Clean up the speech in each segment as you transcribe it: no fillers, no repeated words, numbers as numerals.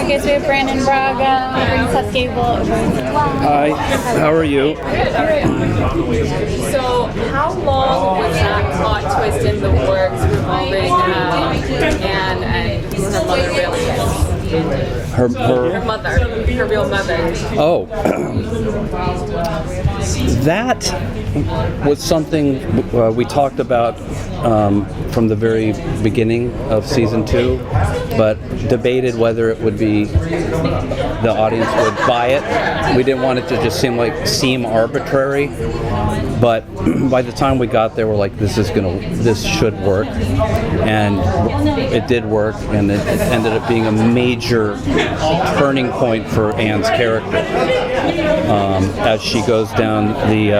Gabel Brannon Braga, Seth Gabel. Hi, how are you? So, how long was that plot twist in the works revolving Anne and her mother really? Her mother, her real mother. Oh, that was something we talked about from the very beginning of season 2, but debated whether it would be the audience would buy it. We didn't want it to just seem arbitrary, but by the time we got there, we're like, this should work, and it did work, and it ended up being a major turning point for Anne's character as she goes down the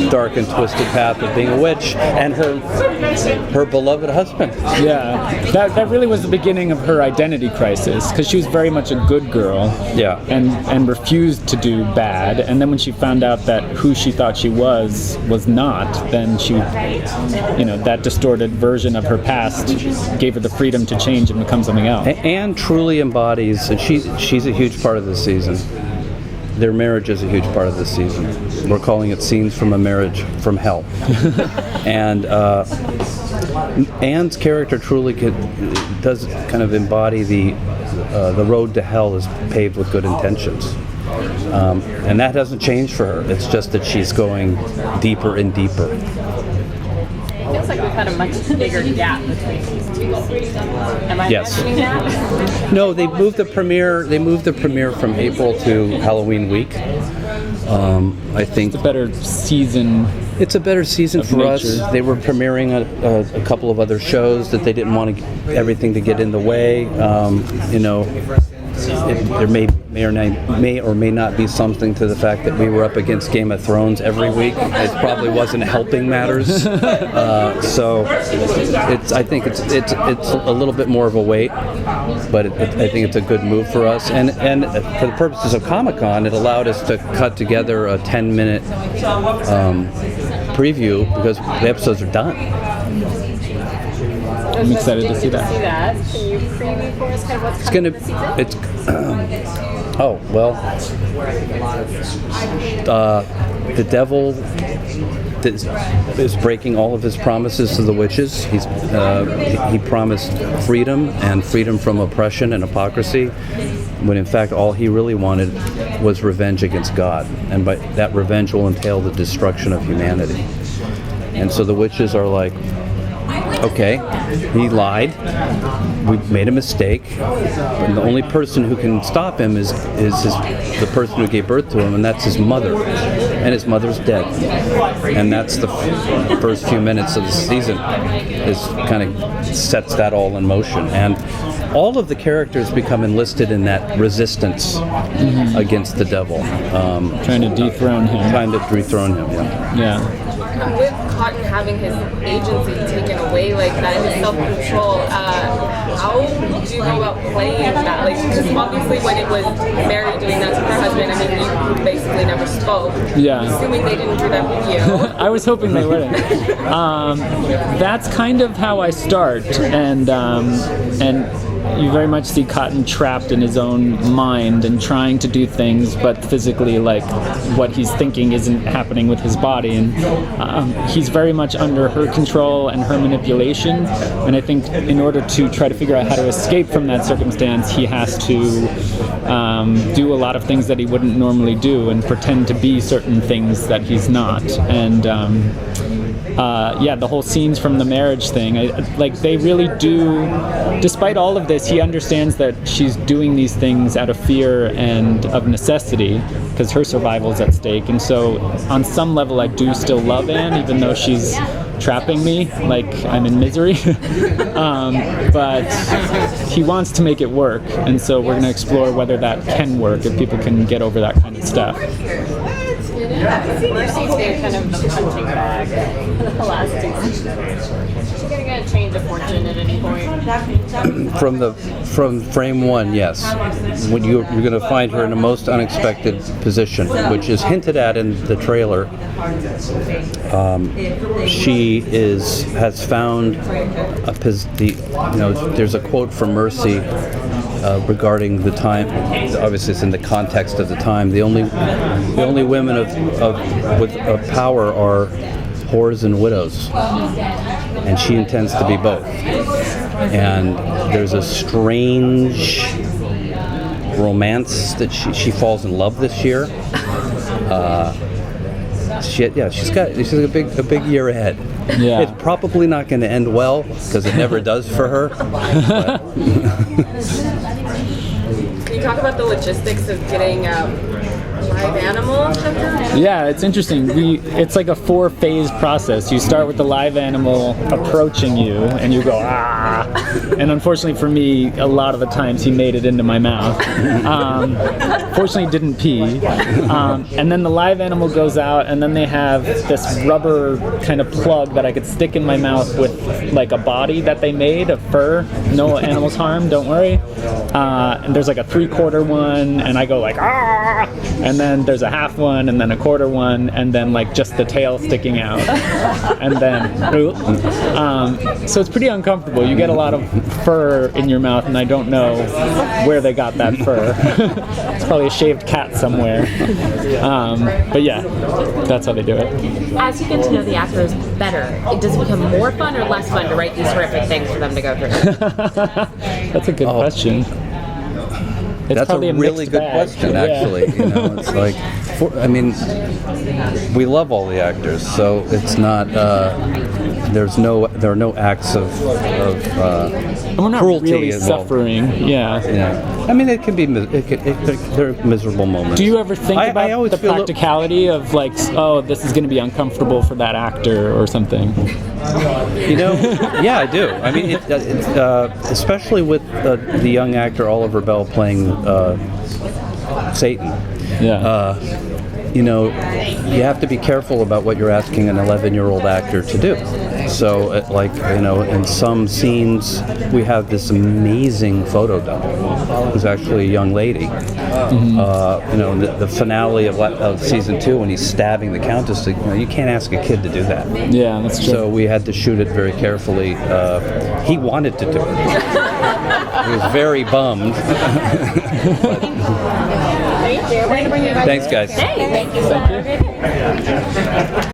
dark and twisted path of being a witch and her beloved husband. Yeah, that really was the beginning of her identity crisis, because she was very much a good girl. Yeah, and refused to do bad, and then when she found out that who she thought she was not, then she, that distorted version of her past gave her the freedom to change and become something else. Anne truly embodies, and she's a huge part of this season. Their marriage is a huge part of this season. We're calling it Scenes from a Marriage from Hell. And Anne's character truly does kind of embody the road to hell is paved with good intentions. And that hasn't changed for her. It's just that she's going deeper and deeper. It feels like we've had a much bigger gap between these two. Am I imagining that? No, they moved the premiere from April to Halloween week. I think it's a better season. It's a better season for nature. us. They were premiering a couple of other shows that they didn't want everything to get in the way. There may or may not be something to the fact that we were up against Game of Thrones every week. It probably wasn't helping matters. So I think it's a little bit more of a wait, but I think it's a good move for us. And for the purposes of Comic-Con, it allowed us to cut together a 10-minute preview because the episodes are done. I'm excited to see that. Can you preview for us kind of what's coming this season? The devil is breaking all of his promises to the witches. He promised freedom and freedom from oppression and hypocrisy, when in fact all he really wanted was revenge against God, and by that revenge will entail the destruction of humanity. And so the witches are like, okay, he lied. We made a mistake. And the only person who can stop him is the person who gave birth to him, and that's his mother. And his mother's dead. And that's the first few minutes of the season. Is kind of sets that all in motion. And all of the characters become enlisted in that resistance against the devil. Trying to dethrone him. Yeah. With Cotton having his agency taken away like that, his self-control, how did you go about playing that? Because obviously when it was Mary doing that to her husband, you basically never spoke. Yeah. Assuming they didn't do that with you. I was hoping they wouldn't. That's kind of how I start, and you very much see Cotton trapped in his own mind and trying to do things, but physically, what he's thinking isn't happening with his body, and he's very much under her control and her manipulation. And I think in order to try to figure out how to escape from that circumstance, he has to do a lot of things that he wouldn't normally do and pretend to be certain things that he's not. And the whole scenes from the marriage thing, they really do, despite all of this, he understands that she's doing these things out of fear and of necessity, because her survival is at stake. And so on some level I do still love Anne, even though she's trapping me like I'm in misery. But he wants to make it work, and so we're going to explore whether that can work, if people can get over that kind of stuff. Mercy's been kind of the punching bag the last 2 seasons. Is she going to change of fortune at any point? From frame 1, yes. When you're going to find her in a most unexpected position, which is hinted at in the trailer. She has found there's a quote from Mercy regarding the time. Obviously, it's in the context of the time. The only women of power are whores and widows, and she intends to be both. And there's a strange romance that she falls in love this year. She's got a big year ahead. Yeah. It's probably not going to end well because it never does for her. Can you talk about the logistics of getting live animal? Yeah, it's interesting. It's like a 4-phase process. You start with the live animal approaching you, and you go, ah. And unfortunately for me, a lot of the times he made it into my mouth. Fortunately, didn't pee. And then the live animal goes out, and then they have this rubber kind of plug that I could stick in my mouth with like a body that they made of fur. No animals harmed, don't worry. And there's like a 3/4 one, and I go like, ah. And then there's a half one, and then a quarter one, and then like just the tail sticking out, and then so it's pretty uncomfortable. You get a lot of fur in your mouth, and I don't know where they got that fur. It's probably a shaved cat somewhere. But yeah, that's how they do it. As you get to know the actors better, does it become more fun or less fun to write these horrific things for them to go through? That's a good question. It's That's a really good question, actually. You know, it's like, we love all the actors, so it's not. There are no acts of And we're not cruelty really involved. Suffering. Yeah. Yeah. I mean, it can be. There are miserable moments. Do you ever think I about always the feel practicality of like, oh, this is going to be uncomfortable for that actor or something? You know, yeah, I do. I mean, especially with the young actor Oliver Bell playing Satan. Yeah. You know, you have to be careful about what you're asking an 11-year-old actor to do. So, in some scenes, we have this amazing photo double who's actually a young lady. The finale of season 2 when he's stabbing the Countess, you can't ask a kid to do that. Yeah, that's true. So we had to shoot it very carefully. He wanted to do it. He was very bummed. Thank you. We're going to bring you back. Thanks, guys. Hey, thank you.